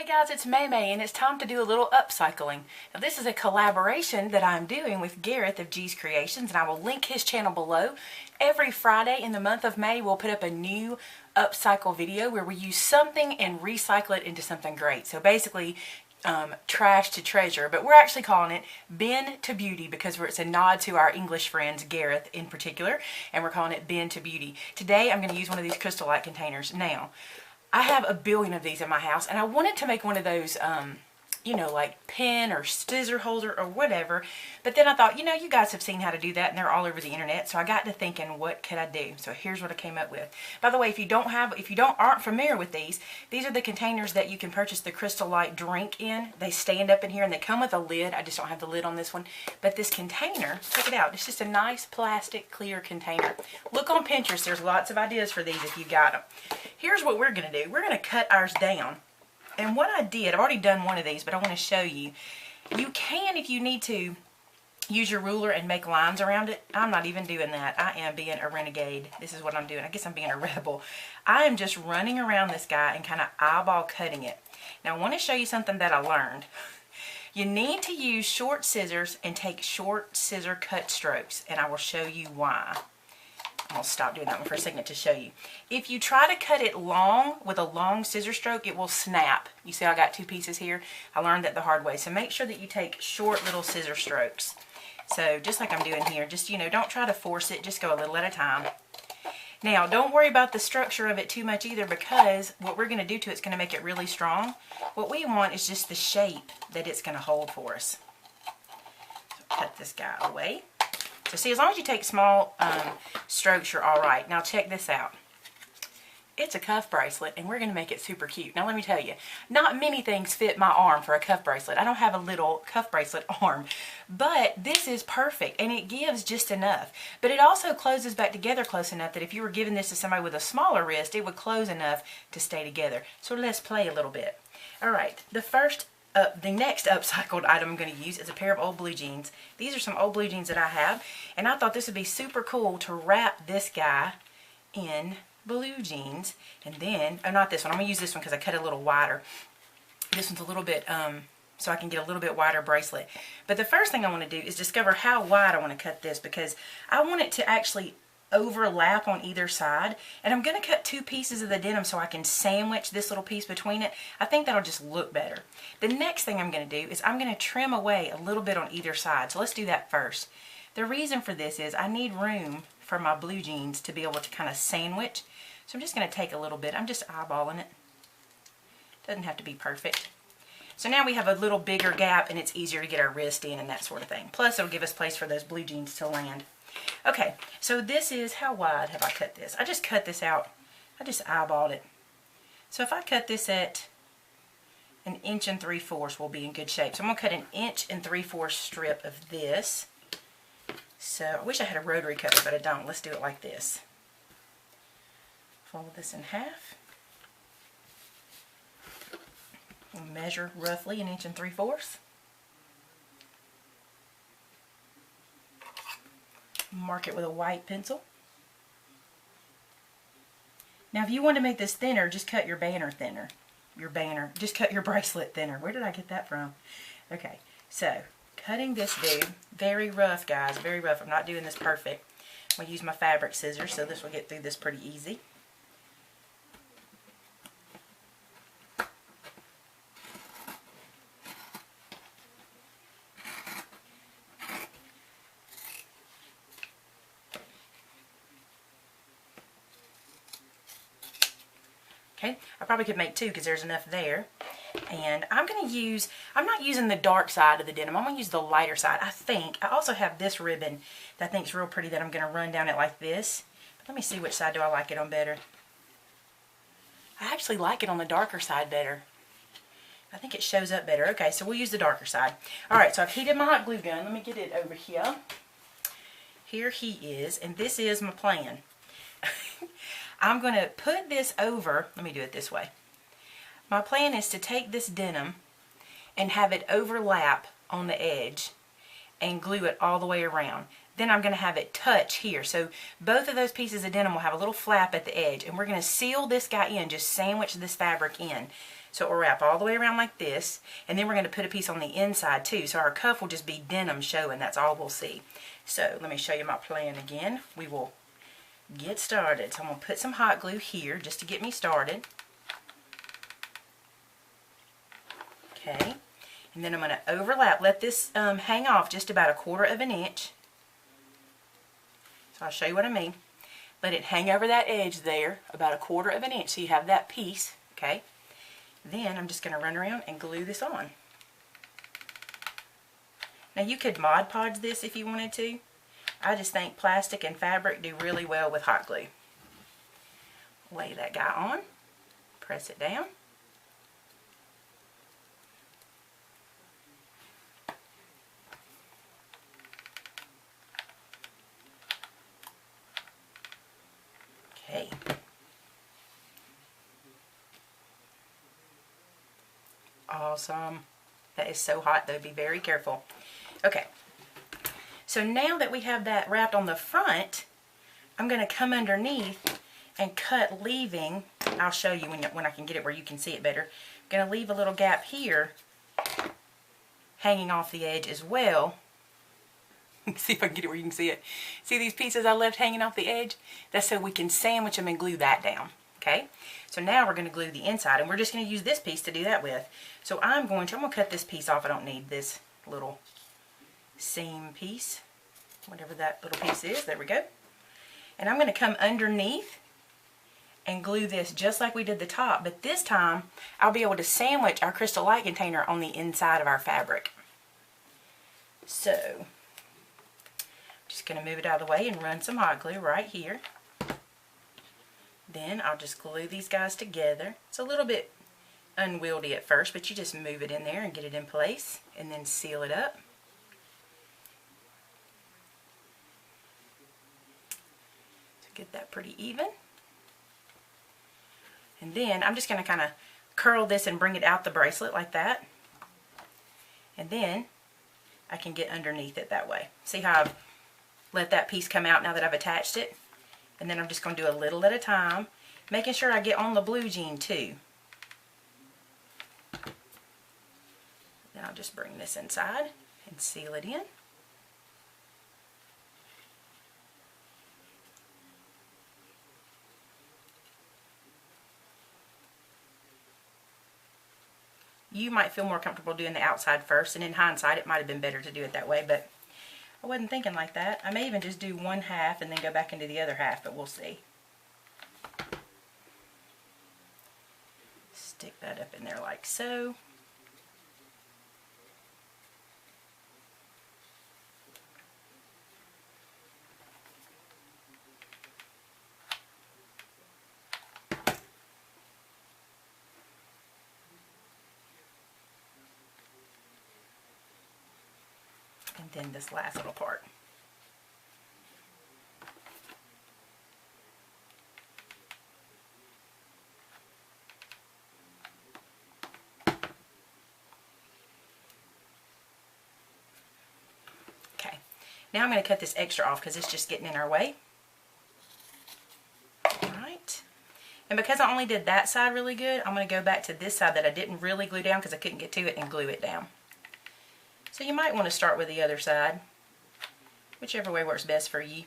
Hey guys, it's Maymay and it's time to do a little upcycling. Now this is a collaboration that I'm doing with Gareth of G's Creations, and I will link his channel below. Every Friday in the month of May we'll put up a new upcycle video where we use something and recycle it into something great. So basically trash to treasure, but we're actually calling it Bin to Beauty because it's a nod to our English friends, Gareth in particular, and we're calling it Bin to Beauty. Today I'm going to use one of these crystal light containers. Now, I have a billion of these in my house, and I wanted to make one of those, you know, like pen or scissor holder or whatever. But then I thought, you know, you guys have seen how to do that, and they're all over the internet. So I got to thinking, what could I do? So here's what I came up with. By the way, if you aren't familiar with these are the containers that you can purchase the Crystal Light drink in. They stand up in here, and they come with a lid. I just don't have the lid on this one. But this container, check it out. It's just a nice plastic clear container. Look on Pinterest. There's lots of ideas for these if you got them. Here's what we're going to do. We're going to cut ours down. And what I did, I've already done one of these, but I want to show you. You can, if you need to, use your ruler and make lines around it. I'm not even doing that. I am being a renegade. This is what I'm doing. I guess I'm being a rebel. I am just running around this guy and kind of eyeball cutting it. Now I want to show you something that I learned. You need to use short scissors and take short scissor cut strokes, and I will show you why. I'll stop doing that one for a second to show you. If you try to cut it long with a long scissor stroke, it will snap. You see I got two pieces here? I learned that the hard way. So make sure that you take short little scissor strokes. So just like I'm doing here, just, you know, don't try to force it. Just go a little at a time. Now, don't worry about the structure of it too much either, because what we're going to do to it's going to make it really strong. What we want is just the shape that it's going to hold for us. So cut this guy away. So see, as long as you take small strokes, you're all right. Now check this out. It's a cuff bracelet, and we're going to make it super cute. Now let me tell you, not many things fit my arm for a cuff bracelet. I don't have a little cuff bracelet arm, but this is perfect, and it gives just enough. But it also closes back together close enough that if you were giving this to somebody with a smaller wrist, it would close enough to stay together. So let's play a little bit. All right, the next upcycled item I'm going to use is a pair of old blue jeans. These are some old blue jeans that I have, and I thought this would be super cool to wrap this guy in blue jeans. And then, oh, not this one. I'm going to use this one because I cut it a little wider. This one's a little bit, so I can get a little bit wider bracelet. But the first thing I want to do is discover how wide I want to cut this, because I want it to actually overlap on either side, and I'm going to cut two pieces of the denim so I can sandwich this little piece between it. I think that'll just look better. The next thing I'm going to do is I'm going to trim away a little bit on either side. So let's do that first. The reason for this is I need room for my blue jeans to be able to kind of sandwich. So I'm just going to take a little bit. I'm just eyeballing it. Doesn't have to be perfect. So now we have a little bigger gap, and it's easier to get our wrist in and that sort of thing. Plus it'll give us place for those blue jeans to land. Okay, so this is, how wide have I cut this? I just cut this out. I just eyeballed it. So if I cut this at 1 3/4 inches, we'll be in good shape. So I'm going to cut 1 3/4 inch strip of this. So I wish I had a rotary cutter, but I don't. Let's do it like this. Fold this in half. We'll measure roughly 1 3/4 inches. Mark it with a white pencil. Now if you want to make this thinner, just cut your banner thinner. Just cut your bracelet thinner. Where did I get that from? Okay, so cutting this dude, very rough guys, very rough. I'm not doing this perfect. I'm going to use my fabric scissors, so this will get through this pretty easy. Okay, I probably could make two because there's enough there. And I'm not using the dark side of the denim. I'm going to use the lighter side, I think. I also have this ribbon that I think is real pretty that I'm going to run down it like this. But let me see which side do I like it on better. I actually like it on the darker side better. I think it shows up better. Okay, so we'll use the darker side. Alright, so I've heated my hot glue gun. Let me get it over here. Here he is, and this is my plan. I'm going to put this over, let me do it this way. My plan is to take this denim and have it overlap on the edge and glue it all the way around. Then I'm going to have it touch here. So both of those pieces of denim will have a little flap at the edge, and we're going to seal this guy in, just sandwich this fabric in. So we'll wrap all the way around like this, and then we're going to put a piece on the inside too. So our cuff will just be denim showing. That's all we'll see. So let me show you my plan again. We will get started. So I'm going to put some hot glue here just to get me started. Okay. And then I'm going to overlap. Let this hang off just about 1/4 of an inch. So I'll show you what I mean. Let it hang over that edge there about 1/4 of an inch so you have that piece. Okay. Then I'm just going to run around and glue this on. Now you could Mod Podge this if you wanted to. I just think plastic and fabric do really well with hot glue. Lay that guy on. Press it down. Okay. Awesome. That is so hot though, be very careful. Okay. So now that we have that wrapped on the front, I'm going to come underneath and cut, leaving, I'll show you when I can get it where you can see it better. I'm going to leave a little gap here hanging off the edge as well. See if I can get it where you can see it. See these pieces I left hanging off the edge? That's so we can sandwich them and glue that down. Okay, so now we're going to glue the inside, and we're just going to use this piece to do that with. So I'm going to cut this piece off. I don't need this little seam piece, whatever that little piece is. There we go. And I'm going to come underneath and glue this just like we did the top, but this time I'll be able to sandwich our crystal light container on the inside of our fabric. So just going to move it out of the way and run some hot glue right here. Then I'll just glue these guys together. It's a little bit unwieldy at first, but you just move it in there and get it in place and then seal it up. So get that pretty even. And then I'm just going to kind of curl this and bring it out the bracelet like that. And then I can get underneath it that way. See how I've let that piece come out now that I've attached it? And then I'm just going to do a little at a time, making sure I get on the blue jean too. Then I'll just bring this inside and seal it in. You might feel more comfortable doing the outside first, and in hindsight it might have been better to do it that way, but I wasn't thinking like that. I may even just do one half and then go back into the other half, but we'll see. Stick that up in there like so. And then this last little part. Okay, now I'm going to cut this extra off because it's just getting in our way. Alright, and because I only did that side really good, I'm going to go back to this side that I didn't really glue down because I couldn't get to it, and glue it down. So you might want to start with the other side, whichever way works best for you.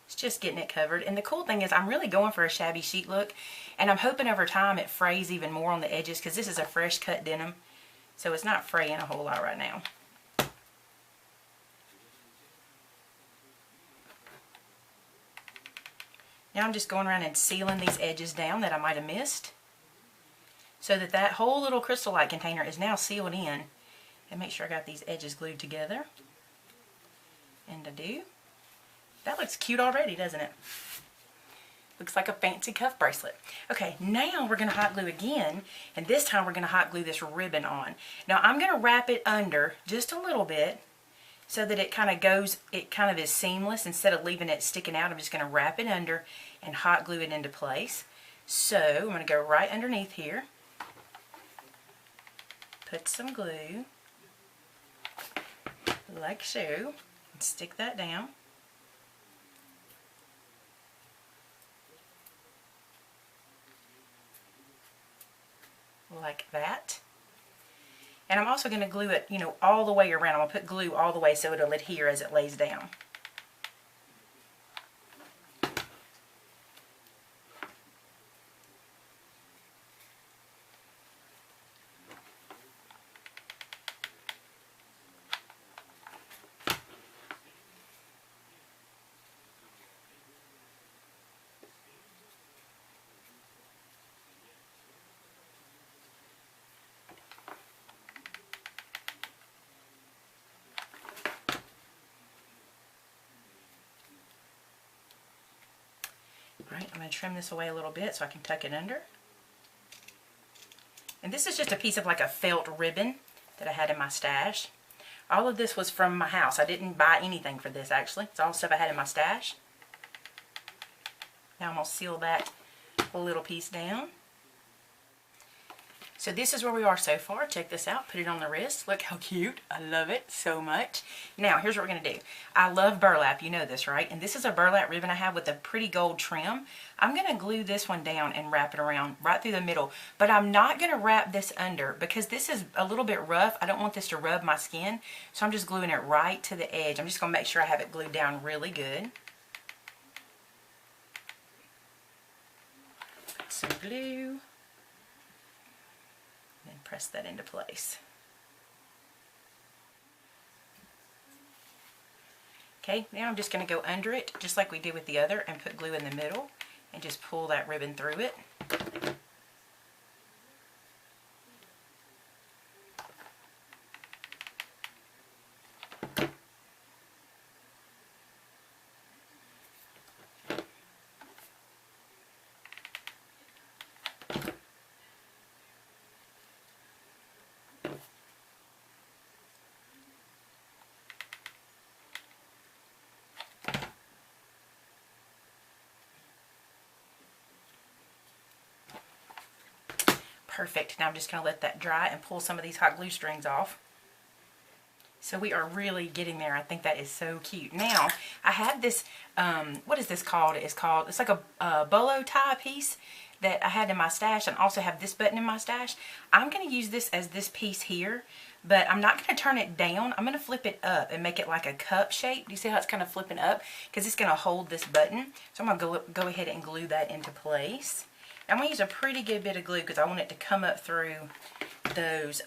It's just getting it covered. And the cool thing is I'm really going for a shabby chic look, and I'm hoping over time it frays even more on the edges because this is a fresh cut denim, so it's not fraying a whole lot right now. Now I'm just going around and sealing these edges down that I might have missed, so that that whole little crystal light container is now sealed in. And make sure I got these edges glued together. And I do. That looks cute already, doesn't it? Looks like a fancy cuff bracelet. Okay, now we're going to hot glue again, and this time we're going to hot glue this ribbon on. Now I'm going to wrap it under just a little bit so that it kind of is seamless. Instead of leaving it sticking out, I'm just going to wrap it under and hot glue it into place. So I'm going to go right underneath here. Put some glue, like so, and stick that down. like that. And I'm also going to glue it, you know, all the way around. I'm going to put glue all the way so it'll adhere as it lays down. Alright, I'm going to trim this away a little bit so I can tuck it under. And this is just a piece of like a felt ribbon that I had in my stash. All of this was from my house. I didn't buy anything for this actually. It's all stuff I had in my stash. Now I'm going to seal that little piece down. So this is where we are so far. Check this out. Put it on the wrist. Look how cute. I love it so much. Now, here's what we're going to do. I love burlap. You know this, right? And this is a burlap ribbon I have with a pretty gold trim. I'm going to glue this one down and wrap it around right through the middle. But I'm not going to wrap this under because this is a little bit rough. I don't want this to rub my skin. So I'm just gluing it right to the edge. I'm just going to make sure I have it glued down really good. Put some glue. And press that into place. Okay, now I'm just going to go under it just like we did with the other and put glue in the middle and just pull that ribbon through it. Perfect. Now I'm just going to let that dry and pull some of these hot glue strings off. So we are really getting there. I think that is so cute. Now, I have this, what is this called? It's like a bolo tie piece that I had in my stash, and also have this button in my stash. I'm going to use this as this piece here, but I'm not going to turn it down. I'm going to flip it up and make it like a cup shape. Do you see how it's kind of flipping up? Because it's going to hold this button. So I'm going to go ahead and glue that into place. I'm going to use a pretty good bit of glue because I want it to come up through those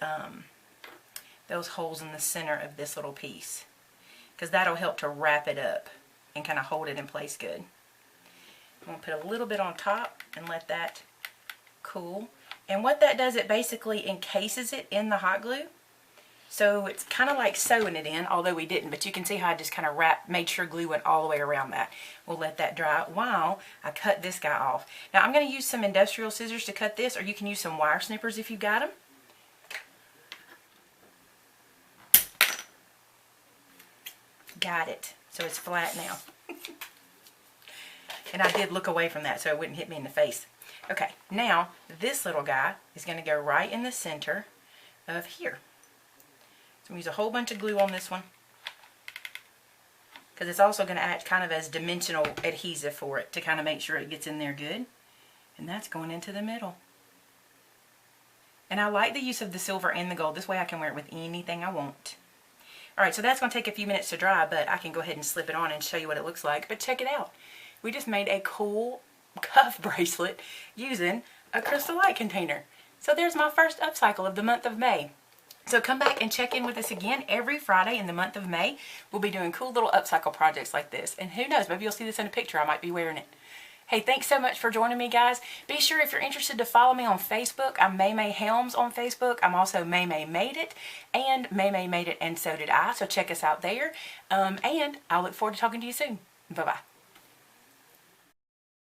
holes in the center of this little piece, because that'll help to wrap it up and kind of hold it in place good. I'm going to put a little bit on top and let that cool. And what that does, it basically encases it in the hot glue. So it's kind of like sewing it in, although we didn't, but you can see how I just kind of made sure glue went all the way around that. We'll let that dry while I cut this guy off. Now I'm going to use some industrial scissors to cut this, or you can use some wire snippers if you've got them. Got it. So it's flat now. And I did look away from that so it wouldn't hit me in the face. Okay, now this little guy is going to go right in the center of here. So I'm going to use a whole bunch of glue on this one, because it's also going to act kind of as dimensional adhesive for it to kind of make sure it gets in there good. And that's going into the middle. And I like the use of the silver and the gold. This way I can wear it with anything I want. Alright, so that's going to take a few minutes to dry, but I can go ahead and slip it on and show you what it looks like. But check it out. We just made a cool cuff bracelet using a crystal light container. So there's my first upcycle of the month of May. So come back and check in with us again every Friday in the month of May. We'll be doing cool little upcycle projects like this. And who knows, maybe you'll see this in a picture. I might be wearing it. Hey, thanks so much for joining me, guys. Be sure, if you're interested, to follow me on Facebook. I'm Maymay Helms on Facebook. I'm also MaymayMadeIt and MaymayMadeIt, and so did I. So check us out there. And I look forward to talking to you soon. Bye-bye.